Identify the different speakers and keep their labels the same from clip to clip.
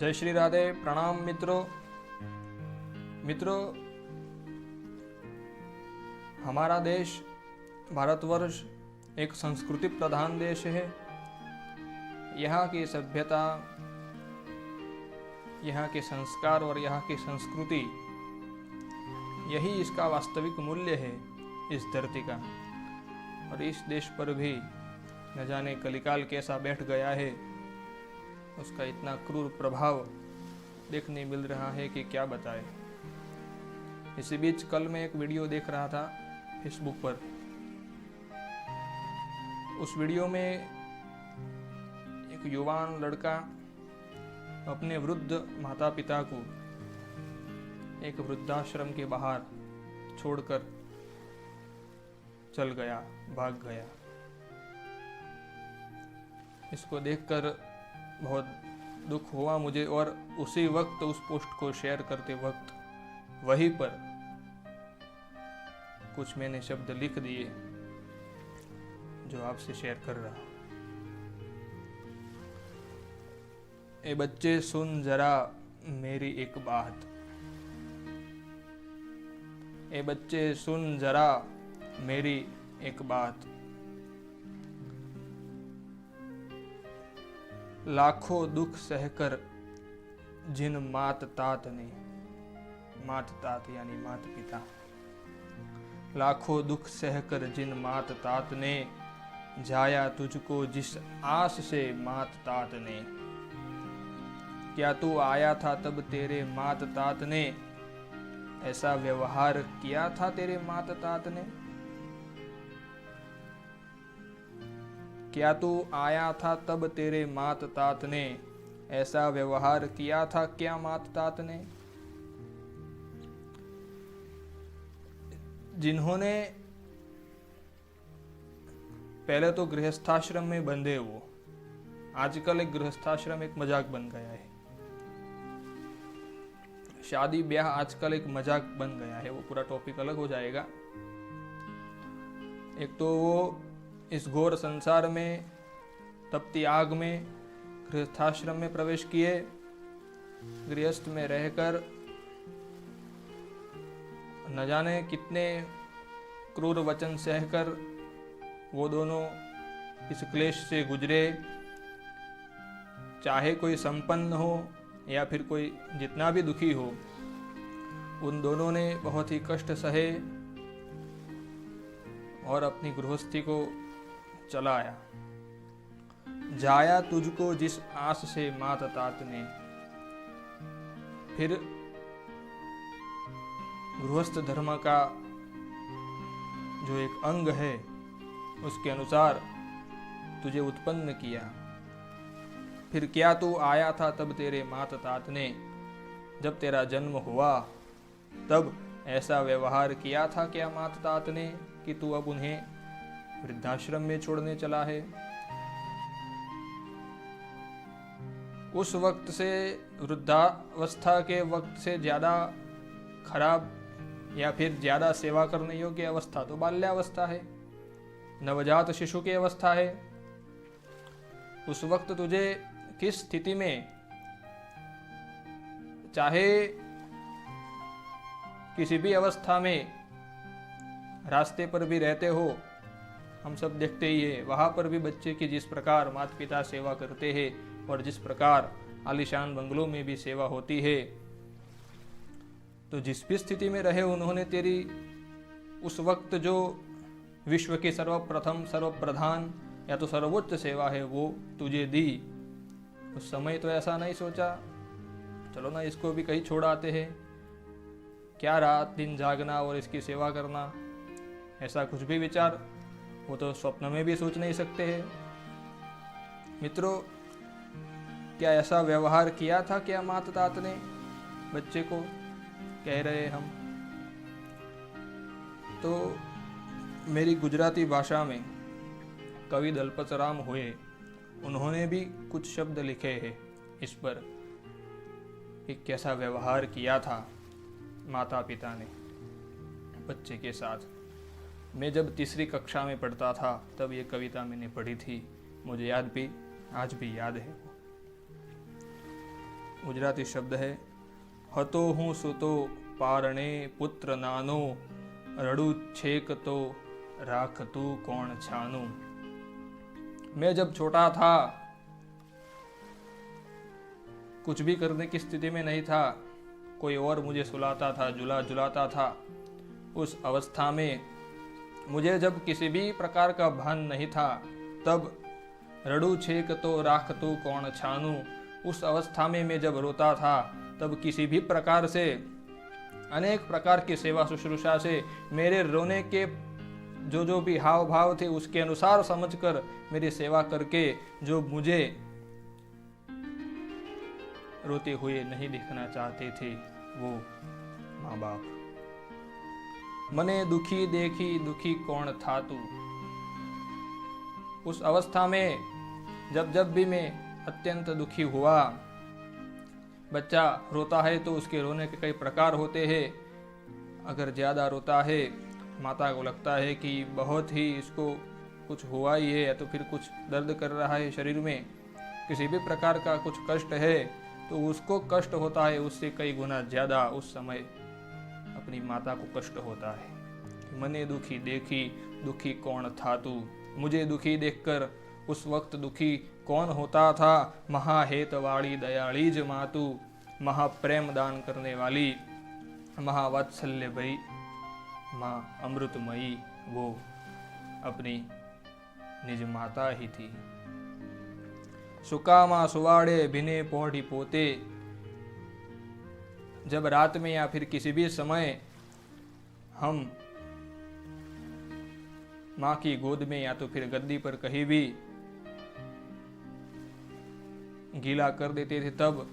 Speaker 1: जय श्री राधे। प्रणाम मित्रों। हमारा देश भारतवर्ष एक संस्कृति प्रधान देश है। यहाँ की सभ्यता, यहाँ के संस्कार और यहाँ की संस्कृति, यही इसका वास्तविक मूल्य है इस धरती का। और इस देश पर भी न जाने कलिकाल कैसा बैठ गया है, उसका इतना क्रूर प्रभाव देखने मिल रहा है कि क्या बताए। इसी बीच कल मैं एक वीडियो देख रहा था फेसबुक पर। उस वीडियो में एक युवान लड़का अपने वृद्ध माता पिता को एक वृद्धाश्रम के बाहर छोड़कर चल गया, भाग गया। इसको देखकर बहुत दुख हुआ मुझे, और उसी वक्त उस पोस्ट को शेयर करते वक्त वहीं पर कुछ मैंने शब्द लिख दिए जो आपसे शेयर कर रहा हूं। ए बच्चे सुन जरा मेरी एक बात, ए बच्चे सुन जरा मेरी एक बात। लाखों दुख सहकर जिन मात तात ने, मात तात यानी मात पिता, लाखों दुख सहकर जिन मात तात ने, जाया तुझको जिस आस से मात तात ने। क्या तू आया था तब तेरे मात तात ने ऐसा व्यवहार किया था तेरे मात तात ने? क्या तू आया था तब तेरे मात तात ने ऐसा व्यवहार किया था क्या मात तात ने? जिन्होंने पहले तो गृहस्थाश्रम में बंधे वो, आजकल एक गृहस्थाश्रम एक मजाक बन गया है। शादी ब्याह आजकल एक मजाक बन गया है, वो पूरा टॉपिक अलग हो जाएगा। एक तो वो इस घोर संसार में तपती आग में गृहस्थाश्रम में प्रवेश किए, गृहस्थ में रहकर न जाने कितने क्रूर वचन सहकर वो दोनों इस क्लेश से गुजरे। चाहे कोई संपन्न हो या फिर कोई जितना भी दुखी हो, उन दोनों ने बहुत ही कष्ट सहे और अपनी गृहस्थी को चलाया। जाया तुझको जिस आस से मात तात ने। फिर गृहस्थ धर्म का जो एक अंग है उसके अनुसार तुझे उत्पन्न किया। फिर क्या तू आया था तब तेरे मात तात ने, जब तेरा जन्म हुआ तब ऐसा व्यवहार किया था क्या मात तात ने कि तू अब उन्हें वृद्धाश्रम में छोड़ने चला है? उस वक्त से, वृद्धावस्था के वक्त से ज्यादा खराब या फिर ज्यादा सेवा करने योग्य अवस्था तो बाल्यावस्था है, नवजात शिशु की अवस्था है। उस वक्त तुझे किस स्थिति में, चाहे किसी भी अवस्था में रास्ते पर भी रहते हो, हम सब देखते ही है, वहां पर भी बच्चे की जिस प्रकार माता पिता सेवा करते हैं और जिस प्रकार आलीशान बंगलों में भी सेवा होती है, तो जिस भी स्थिति में रहे उन्होंने तेरी उस वक्त जो विश्व की सर्वप्रथम सर्वप्रधान या तो सर्वोच्च सेवा है वो तुझे दी। उस समय तो ऐसा नहीं सोचा चलो ना इसको भी कहीं छोड़ आते हैं, क्या रात दिन जागना और इसकी सेवा करना, ऐसा कुछ भी विचार वो तो स्वप्न में भी सोच नहीं सकते हैं। मित्रों, क्या ऐसा व्यवहार किया था क्या माता तात ने बच्चे को, कह रहे हम। तो मेरी गुजराती भाषा में कवि दलपतराम हुए, उन्होंने भी कुछ शब्द लिखे हैं इस पर कि कैसा व्यवहार किया था माता पिता ने बच्चे के साथ। मैं जब तीसरी कक्षा में पढ़ता था तब ये कविता मैंने पढ़ी थी, मुझे आज भी याद है। गुजराती शब्द है, હતો હું સૂતો પારણે પુત્ર નાનો, રડું છેક તો રાખતું કોણ છાનું। मैं जब छोटा था, कुछ भी करने की स्थिति में नहीं था, कोई और मुझे सुलाता था, झुलाता था। उस अवस्था में मुझे जब किसी भी प्रकार का भान नहीं था, तब रड़ू छेक तो राखतू कौन छानू, उस अवस्था में मैं जब रोता था, तब किसी भी प्रकार से अनेक प्रकार की सेवा शुश्रूषा से मेरे रोने के जो भी हाव भाव थे उसके अनुसार समझकर मेरी सेवा करके जो मुझे रोते हुए नहीं दिखना चाहते थे वो माँ बाप। मने दुखी देखी दुखी कौन था तू, उस अवस्था में जब भी मैं अत्यंत दुखी हुआ, बच्चा रोता है तो उसके रोने के कई प्रकार होते हैं। अगर ज़्यादा रोता है, माता को लगता है कि बहुत ही इसको कुछ हुआ ही है या तो फिर कुछ दर्द कर रहा है शरीर में, किसी भी प्रकार का कुछ कष्ट है, तो उसको कष्ट होता है उससे कई गुना ज़्यादा उस समय अपनी माता को कष्ट होता है। मने दुखी देखी दुखी कौन था तू, मुझे दुखी देखकर उस वक्त दुखी कौन होता था। महाहेत वाली दयाली ज मातू, महाप्रेम दान करने वाली, महावात्सल्य भई माँ अमृतमयी, वो अपनी निज माता ही थी। सुकामा सुवाड़े भिने पौड़ी पोते, जब रात में या फिर किसी भी समय हम माँ की गोद में या तो फिर गद्दी पर कहीं भी गीला कर देते थे, तब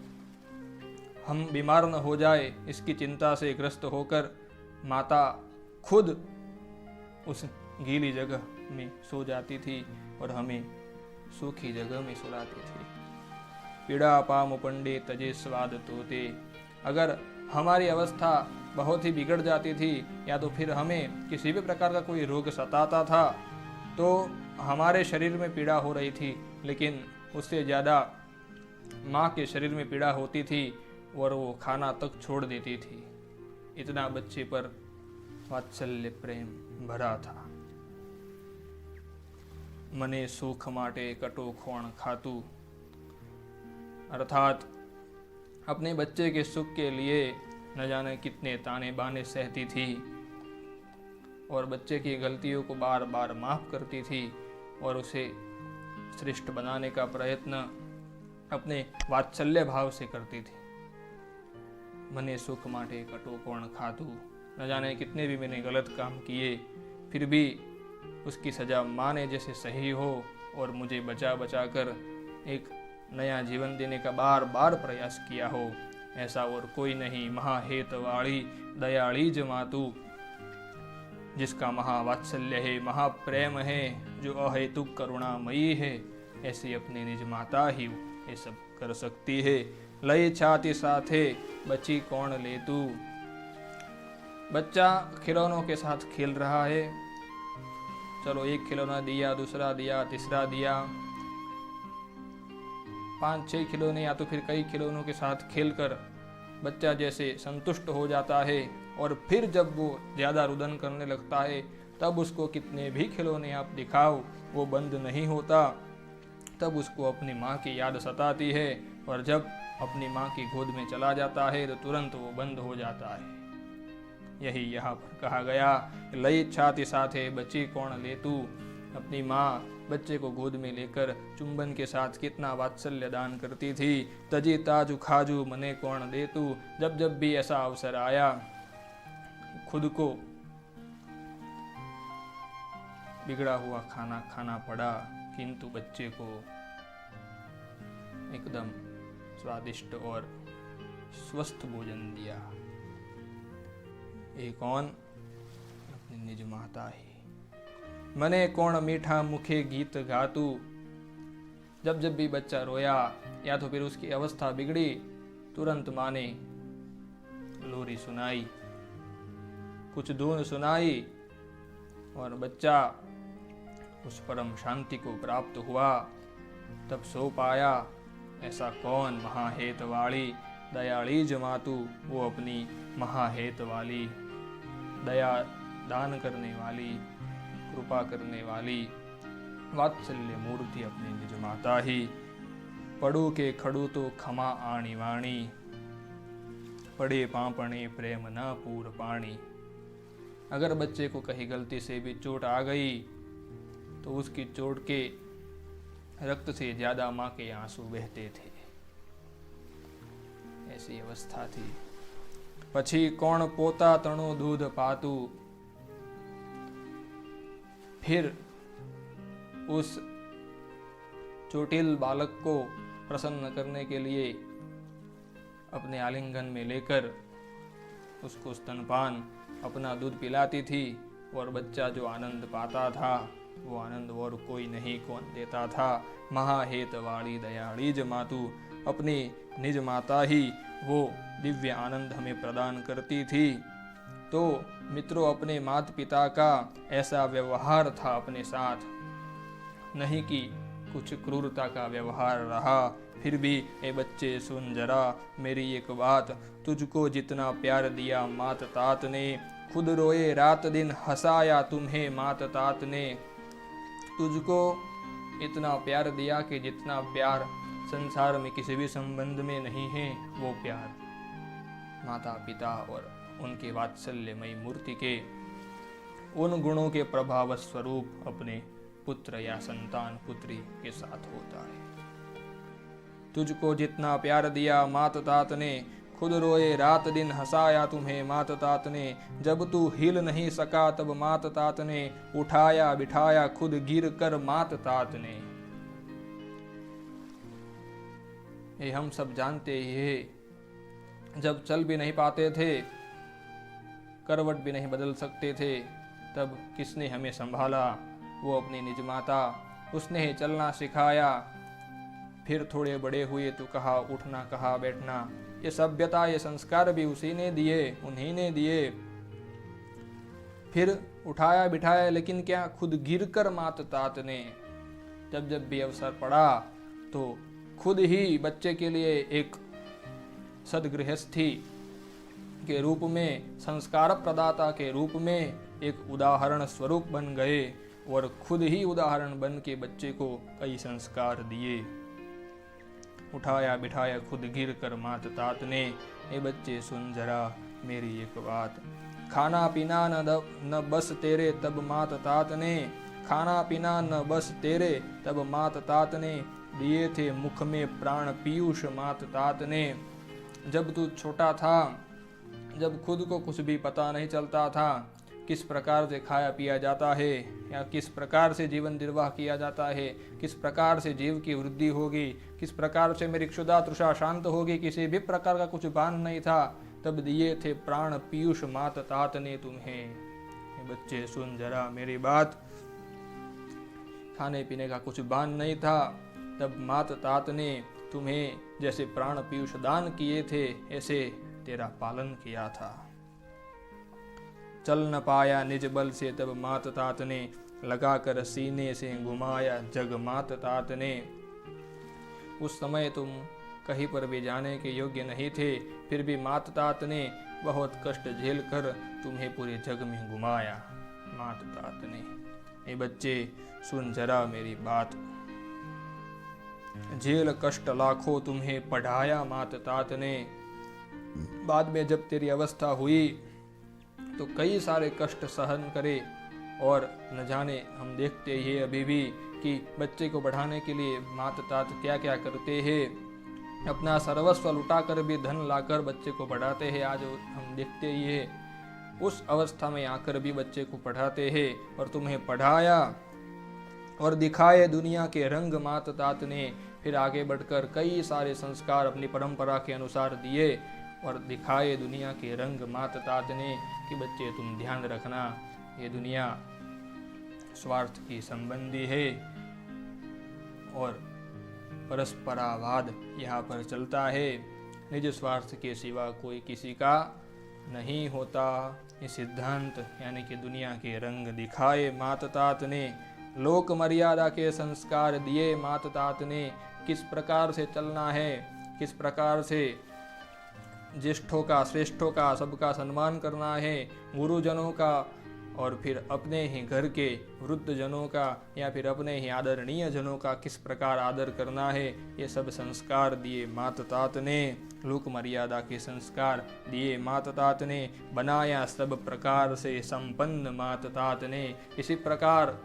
Speaker 1: हम बीमार न हो जाए इसकी चिंता से ग्रस्त होकर माता खुद उस गीली जगह में सो जाती थी और हमें सूखी जगह में सुलाती थी। पीड़ा पाम पंडे तजे स्वाद तोते, अगर हमारी अवस्था बहुत ही बिगड़ जाती थी या तो फिर हमें किसी भी प्रकार का कोई रोग सताता था, तो हमारे शरीर में पीड़ा हो रही थी, लेकिन उससे ज़्यादा माँ के शरीर में पीड़ा होती थी और वो खाना तक छोड़ देती थी। इतना बच्चे पर वात्सल्य प्रेम भरा था। मने सुख माटे कटो खोण खातू, अर्थात अपने बच्चे के सुख के लिए न जाने कितने ताने बाने सहती थी और बच्चे की गलतियों को बार बार माफ करती थी और उसे श्रेष्ठ बनाने का प्रयत्न अपने वात्सल्य भाव से करती थी। मने सुख माटे कटो कोण खातू, न जाने कितने भी मैंने गलत काम किए, फिर भी उसकी सजा माँ ने जैसे सही हो और मुझे बचा बचा कर एक नया जीवन देने का बार बार प्रयास किया हो, ऐसा और कोई नहीं। महाहेत वाली दयाली ज मातू, जिसका महावात्सल्य है, महाप्रेम है, जो अहेतुक करुणामयी है, ऐसी अपनी निज माता ही ये सब कर सकती है। लय छाती साथे बची कौन ले तू, बच्चा खिलौनों के साथ खेल रहा है, चलो एक खिलौना दिया, दूसरा दिया, तीसरा दिया, 5-6 खिलौने या तो फिर कई खिलौनों के साथ खेलकर बच्चा जैसे संतुष्ट हो जाता है और फिर जब वो ज़्यादा रुदन करने लगता है तब उसको कितने भी खिलौने आप दिखाओ वो बंद नहीं होता। तब उसको अपनी माँ की याद सताती है और जब अपनी माँ की गोद में चला जाता है तो तुरंत वो बंद हो जाता है। यही यहाँ पर कहा गया, लई छाती साथे बची कौन ले तू, अपनी माँ बच्चे को गोद में लेकर चुंबन के साथ कितना वात्सल्य दान करती थी। तजी ताजू खाजू मने कौन दे तू, जब जब भी ऐसा अवसर आया खुद को बिगड़ा हुआ खाना खाना पड़ा, किंतु बच्चे को एकदम स्वादिष्ट और स्वस्थ भोजन दिया। ये कौन? अपनी निज माता ही। मने कौन मीठा मुखे गीत गातू, जब जब भी बच्चा रोया या तो फिर उसकी अवस्था बिगड़ी, तुरंत माँ ने लोरी सुनाई, कुछ धुन सुनाई और बच्चा उस परम शांति को प्राप्त हुआ। तब सो पाया ऐसा कौन महाहेत वाली दयाली जमातू, वो अपनी महाहेत वाली दया दान करने वाली कृपा करने वाली वात्सल्य मूर्ति अपनी निज माता ही। पड़ू के खड़ू तो खमा आणी वाणी, पड़े पापणे प्रेम न पूर पाणी। अगर बच्चे को कहीं गलती से भी चोट आ गई तो उसकी चोट के रक्त से ज्यादा माँ के आंसू बहते थे, ऐसी अवस्था थी। पछी कौन पोता तणु दूध पातू, फिर उस चोटिल बालक को प्रसन्न करने के लिए अपने आलिंगन में लेकर उसको स्तनपान अपना दूध पिलाती थी, और बच्चा जो आनंद पाता था वो आनंद और कोई नहीं कौन देता था। महाहेत वाली दयाली जमातू, अपनी निज माता ही वो दिव्य आनंद हमें प्रदान करती थी। तो मित्रों, अपने माता पिता का ऐसा व्यवहार था अपने साथ, नहीं कि कुछ क्रूरता का व्यवहार रहा। फिर भी ए बच्चे सुन जरा मेरी एक बात, तुझको जितना प्यार दिया मात तात ने, खुद रोए रात दिन हंसाया तुम्हें मात तात ने। तुझको इतना प्यार दिया कि जितना प्यार संसार में किसी भी संबंध में नहीं है, वो प्यार माता पिता और उनके वात्सल्यमयी मूर्ति के उन गुणों के प्रभाव स्वरूप अपने पुत्र या संतान पुत्री के साथ होता है। तुझको जितना प्यार दिया मात तात ने, खुद रोए रात दिन हंसाया तुम्हें मात तात ने। जब तू हिल नहीं सका तब मात तात ने, उठाया बिठाया खुद गिर कर मात तात ने। ये हम सब जानते ही है, जब चल भी नहीं पाते थे, करवट भी नहीं बदल सकते थे, तब किसने हमें संभाला? वो अपनी निज माता, उसने ही चलना सिखाया। फिर थोड़े बड़े हुए तो कहा उठना, कहा बैठना। ये सभ्यता, ये संस्कार भी उसी ने दिए, उन्हीं ने दिए। फिर उठाया बिठाया, लेकिन क्या खुद गिरकर मात तात ने। जब जब भी अवसर पड़ा तो खुद ही बच्चे के लिए एक सदगृहस्थी के रूप में, संस्कार प्रदाता के रूप में एक उदाहरण स्वरूप बन गए, और खुद ही उदाहरण बन के बच्चे को कई संस्कार दिए। उठाया बिठाया खुद गिर कर मात तात ने। ए बच्चे सुन जरा मेरी एक बात, खाना पीना न बस तेरे तब मात तात ने। खाना पीना न बस तेरे तब मात तात ने, दिए थे मुख में प्राण पीयूष मात तात ने। जब तू छोटा था, जब खुद को कुछ भी पता नहीं चलता था, किस प्रकार से खाया पिया जाता है या किस प्रकार से जीवन निर्वाह किया जाता है, किस प्रकार से जीव की वृद्धि होगी, किस प्रकार से मेरी क्षुधा तृषा शांत होगी, किसी भी प्रकार का कुछ भान नहीं था। तब दिए थे प्राण पीयूष मात तात ने तुम्हें। बच्चे सुन जरा मेरी बात, खाने पीने का कुछ भान नहीं था, तब मात तात ने तुम्हें जैसे प्राण पीयूष दान किए थे, ऐसे तेरा पालन किया था। चल न पाया निज बल से तब मात तात ने, लगाकर सीने से घुमाया जग मात तात ने। उस समय तुम कहीं पर भी जाने के योग्य नहीं थे, फिर भी मात तात ने बहुत कष्ट झेल कर तुम्हें पूरे जग में घुमाया मात तात ने। ए बच्चे सुन जरा मेरी बात, झेल कष्ट लाखों तुम्हें पढ़ाया मात तात ने। बाद में जब तेरी अवस्था हुई तो कई सारे कष्ट सहन करे, और न जाने हम देखते ही अभी भी कि बच्चे को बढ़ाने के लिए माता तात क्या क्या करते हैं। अपना सर्वस्व लुटा कर भी धन लाकर बच्चे को पढ़ाते हैं। आज हम देखते ही है, उस अवस्था में आकर भी बच्चे को पढ़ाते हैं। और तुम्हें पढ़ाया और दिखाए दुनिया के रंग माता तात ने। फिर आगे बढ़कर कई सारे संस्कार अपनी परंपरा के अनुसार दिए और दिखाए दुनिया के रंग माता तात ने कि बच्चे तुम ध्यान रखना, ये दुनिया स्वार्थ की संबंधी है और परस्परावाद यहाँ पर चलता है। निज स्वार्थ के सिवा कोई किसी का नहीं होता। ये सिद्धांत यानी कि दुनिया के रंग दिखाए माता तात ने, लोक मर्यादा के संस्कार दिए मात तात ने। किस प्रकार से चलना है, किस प्रकार से ज्येष्ठों का, श्रेष्ठों का, सबका सम्मान करना है, गुरुजनों का और फिर अपने ही घर के वृद्ध जनों का या फिर अपने ही आदरणीय जनों का किस प्रकार आदर करना है, ये सब संस्कार दिए मात तात ने। लोक मर्यादा के संस्कार दिए मात तात ने। बनाया सब प्रकार से संपन्न मात तात ने। इसी प्रकार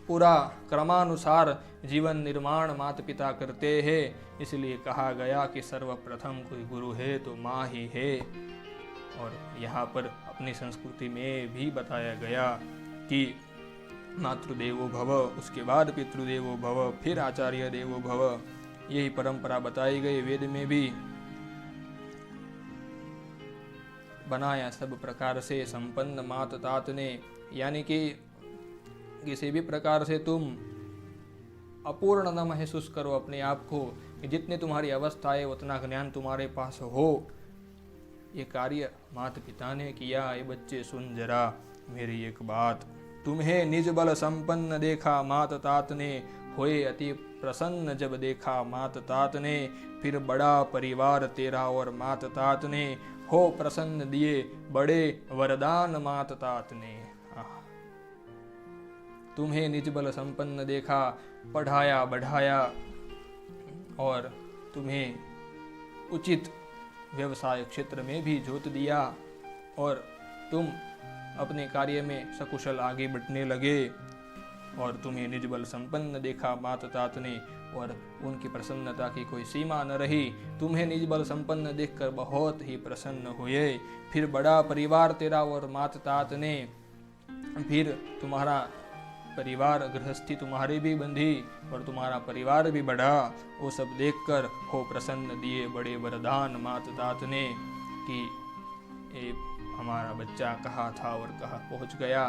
Speaker 1: पूरा क्रमानुसार जीवन निर्माण माता पिता करते हैं। इसलिए कहा गया कि सर्वप्रथम कोई गुरु है तो माँ ही है। और यहाँ पर अपनी संस्कृति में भी बताया गया कि मातृदेवो भव, उसके बाद पितृदेवो भव, फिर आचार्य देवो भव। यही परंपरा बताई गई। वेद में भी बनाया सब प्रकार से संपन्न मात तात ने, यानी कि किसी भी प्रकार से तुम अपूर्ण न महसूस करो अपने आप को, कि जितनी तुम्हारी अवस्था है उतना ज्ञान तुम्हारे पास हो। ये कार्य माता पिता ने किया। ये बच्चे सुन जरा मेरी एक बात, तुम्हें निज बल संपन्न देखा मात तात ने, होए अति प्रसन्न जब देखा मात तात ने, फिर बड़ा परिवार तेरा और मात तात ने, हो प्रसन्न दिए बड़े वरदान मात तात ने। तुम्हें निज बल संपन्न देखा, पढ़ाया बढ़ाया और तुम्हें उचित व्यवसाय क्षेत्र में भी जोत दिया और तुम अपने कार्य में सकुशल आगे बढ़ने लगे। और तुम्हें निज बल संपन्न देखा मात तात ने और उनकी प्रसन्नता की कोई सीमा न रही। तुम्हें निज बल संपन्न देखकर बहुत ही प्रसन्न हुए। फिर बड़ा परिवार तेरा और मात तात ने, फिर तुम्हारा परिवार गृहस्थी तुम्हारी भी बंधी और तुम्हारा परिवार भी बढ़ा। वो सब देखकर हो प्रसन्न दिए बड़े वरदान मात तात ने, कि ये हमारा बच्चा कहाँ था और कहाँ पहुँच गया।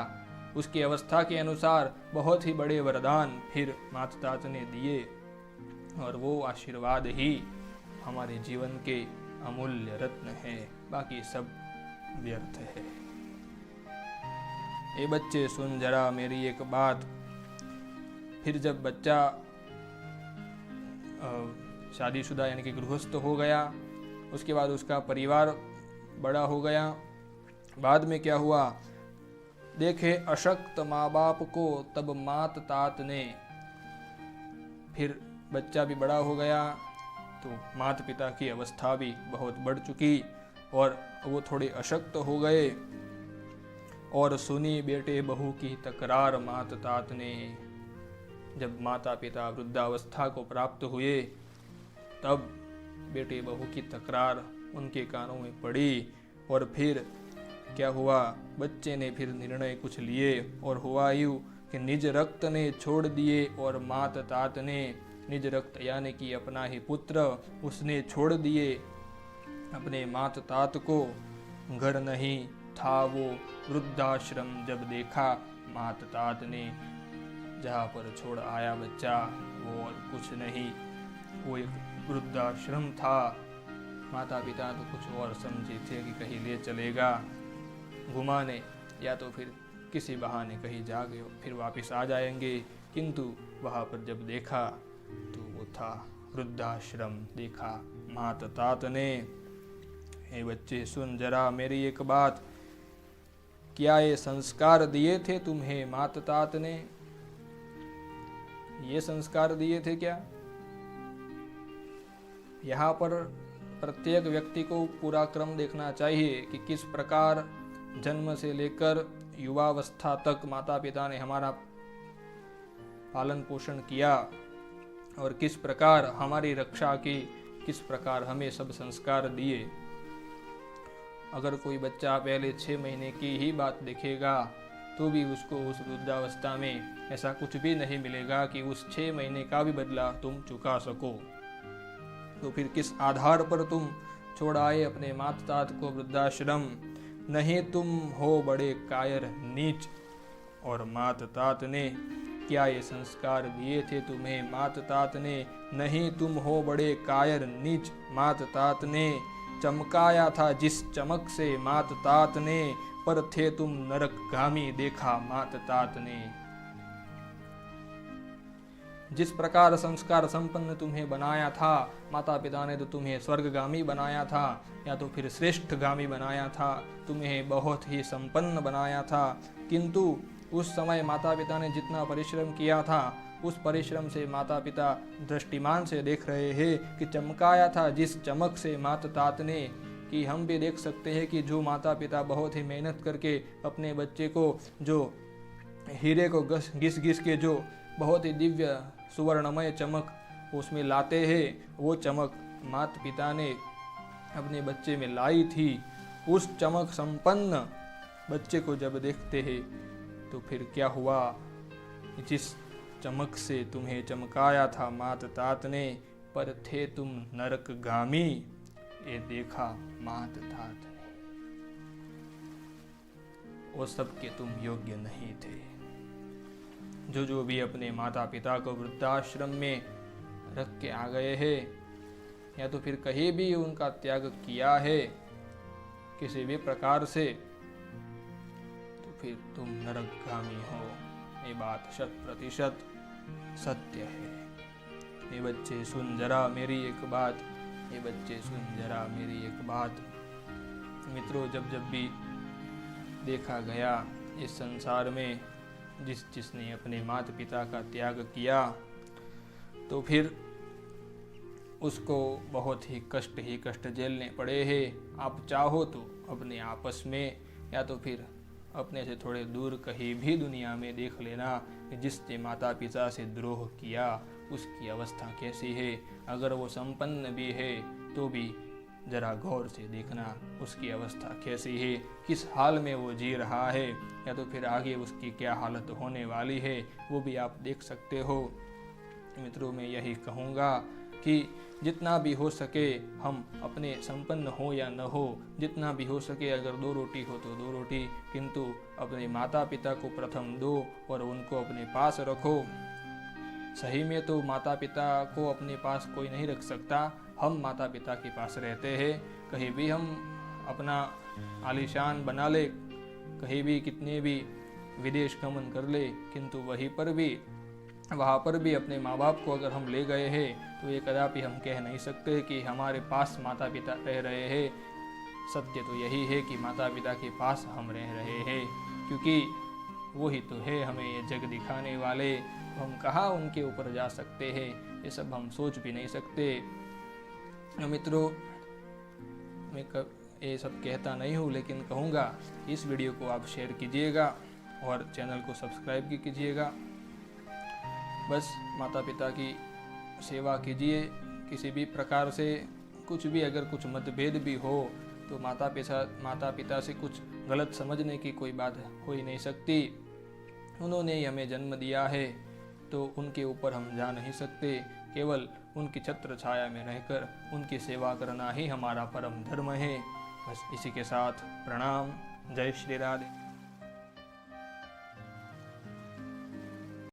Speaker 1: उसकी अवस्था के अनुसार बहुत ही बड़े वरदान फिर मात तात ने दिए। और वो आशीर्वाद ही हमारे जीवन के अमूल्य रत्न है, बाकी सब व्यर्थ है। ये बच्चे सुन जरा मेरी एक बात, फिर जब बच्चा शादीशुदा यानी कि गृहस्थ हो गया, उसके बाद उसका परिवार बड़ा हो गया। बाद में क्या हुआ, देखे अशक्त माँ बाप को तब मात तात ने। फिर बच्चा भी बड़ा हो गया तो माता पिता की अवस्था भी बहुत बढ़ चुकी और वो थोड़े अशक्त हो गए। और सुनी बेटे बहू की तकरार मात तात ने। जब माता पिता वृद्धावस्था को प्राप्त हुए तब बेटे बहू की तकरार उनके कानों में पड़ी। और फिर क्या हुआ, बच्चे ने फिर निर्णय कुछ लिए और हुआ यूँ कि निज रक्त ने छोड़ दिए और मात तात ने, निज रक्त यानी कि अपना ही पुत्र, उसने छोड़ दिए अपने मात तात को। घर नहीं था वो वृद्धाश्रम जब देखा मात तात ने। जहाँ पर छोड़ आया बच्चा वो और कुछ नहीं, वो एक वृद्धाश्रम था। माता पिता तो कुछ और समझे थे कि कहीं ले चलेगा घुमाने या तो फिर किसी बहाने कहीं जा गए फिर वापस आ जाएंगे, किंतु वहाँ पर जब देखा तो वो था वृद्धाश्रम। देखा मात तात ने। हे बच्चे सुन जरा मेरी एक बात, क्या ये संस्कार दिए थे तुम्हें मात तात ने? ये संस्कार दिए थे क्या? यहाँ पर प्रत्येक व्यक्ति को पूरा क्रम देखना चाहिए कि किस प्रकार जन्म से लेकर युवावस्था तक माता पिता ने हमारा पालन पोषण किया और किस प्रकार हमारी रक्षा की, किस प्रकार हमें सब संस्कार दिए। अगर कोई बच्चा पहले 6 महीने की ही बात देखेगा तो भी उसको उस वृद्धावस्था में ऐसा कुछ भी नहीं मिलेगा कि उस 6 महीने का भी बदला तुम चुका सको। तो फिर किस आधार पर तुम छोड़ आए अपने माता तात को वृद्धाश्रम? नहीं तुम हो बड़े कायर नीच। और माता तात ने क्या ये संस्कार दिए थे तुम्हें माता तात ने? नहीं तुम हो बड़े कायर नीच। माता तात ने चमकाया था जिस चमक से माता तात ने, पर थे तुम नरकगामी देखा माता तात ने। जिस प्रकार संस्कार संपन्न तुम्हें बनाया था, माता पिता ने तो तुम्हें स्वर्गगामी बनाया था या तो फिर श्रेष्ठगामी बनाया था, तुम्हें बहुत ही संपन्न बनाया था, किंतु उस समय माता पिता ने जितना परिश्रम किया था उस परिश्रम से माता पिता दृष्टिमान से देख रहे हैं कि चमकाया था जिस चमक से मात तात ने, कि हम भी देख सकते हैं कि जो माता पिता बहुत ही मेहनत करके अपने बच्चे को जो हीरे को घिस घिस के जो बहुत ही दिव्य सुवर्णमय चमक उसमें लाते हैं, वो चमक माता पिता ने अपने बच्चे में लाई थी। उस चमक संपन्न बच्चे को जब देखते हैं तो फिर क्या हुआ, जिस चमक से तुम्हें चमकाया था मात तात ने, पर थे तुम नरकगामी, ये देखा मात तात ने, वो सबके तुम योग्य नहीं थे। जो भी अपने माता पिता को वृद्धाश्रम में रख के आ गए हैं या तो फिर कहीं भी उनका त्याग किया है किसी भी प्रकार से, तो फिर तुम नरकगामी हो। ये बात 100% सत्य है। ये बच्चे सुन जरा मेरी एक बात, ये बच्चे सुन जरा मेरी एक बात। मित्रों, जब जब भी देखा गया इस संसार में जिसने अपने माता पिता का त्याग किया, तो फिर उसको बहुत ही कष्ट झेलने पड़े हैं। आप चाहो तो अपने आपस में या तो फिर अपने से थोड़े दूर कहीं भी दुनिया में देख लेना कि जिसने माता पिता से द्रोह किया उसकी अवस्था कैसी है। अगर वो संपन्न भी है तो भी जरा गौर से देखना उसकी अवस्था कैसी है, किस हाल में वो जी रहा है, या तो फिर आगे उसकी क्या हालत होने वाली है, वो भी आप देख सकते हो। मित्रों, मैं यही कहूँगा कि जितना भी हो सके हम अपने संपन्न हो या न हो, जितना भी हो सके, अगर 2 रोटी हो तो 2 रोटी, किंतु अपने माता पिता को प्रथम दो और उनको अपने पास रखो। सही में तो माता पिता को अपने पास कोई नहीं रख सकता, हम माता पिता के पास रहते हैं। कहीं भी हम अपना आलीशान बना ले, कहीं भी कितने भी विदेश गमन कर ले, किंतु वहाँ पर भी अपने माँ बाप को अगर हम ले गए हैं तो ये कदापि हम कह नहीं सकते कि हमारे पास माता पिता रह रहे हैं। सत्य तो यही है कि माता पिता के पास हम रह रहे हैं, क्योंकि वही तो है हमें ये जग दिखाने वाले। तो हम कहाँ उनके ऊपर जा सकते हैं, ये सब हम सोच भी नहीं सकते। मित्रों, मैं ये सब कहता नहीं हूँ, लेकिन कहूँगा इस वीडियो को आप शेयर कीजिएगा और चैनल को सब्सक्राइब भी कीजिएगा। बस माता पिता की सेवा कीजिए। किसी भी प्रकार से कुछ भी अगर कुछ मतभेद भी हो तो माता पिता से कुछ गलत समझने की कोई बात हो ही नहीं सकती। उन्होंने ही हमें जन्म दिया है तो उनके ऊपर हम जा नहीं सकते। केवल उनकी छत्र छाया में रहकर उनकी सेवा करना ही हमारा परम धर्म है। बस इसी के साथ प्रणाम। जय श्री राधे।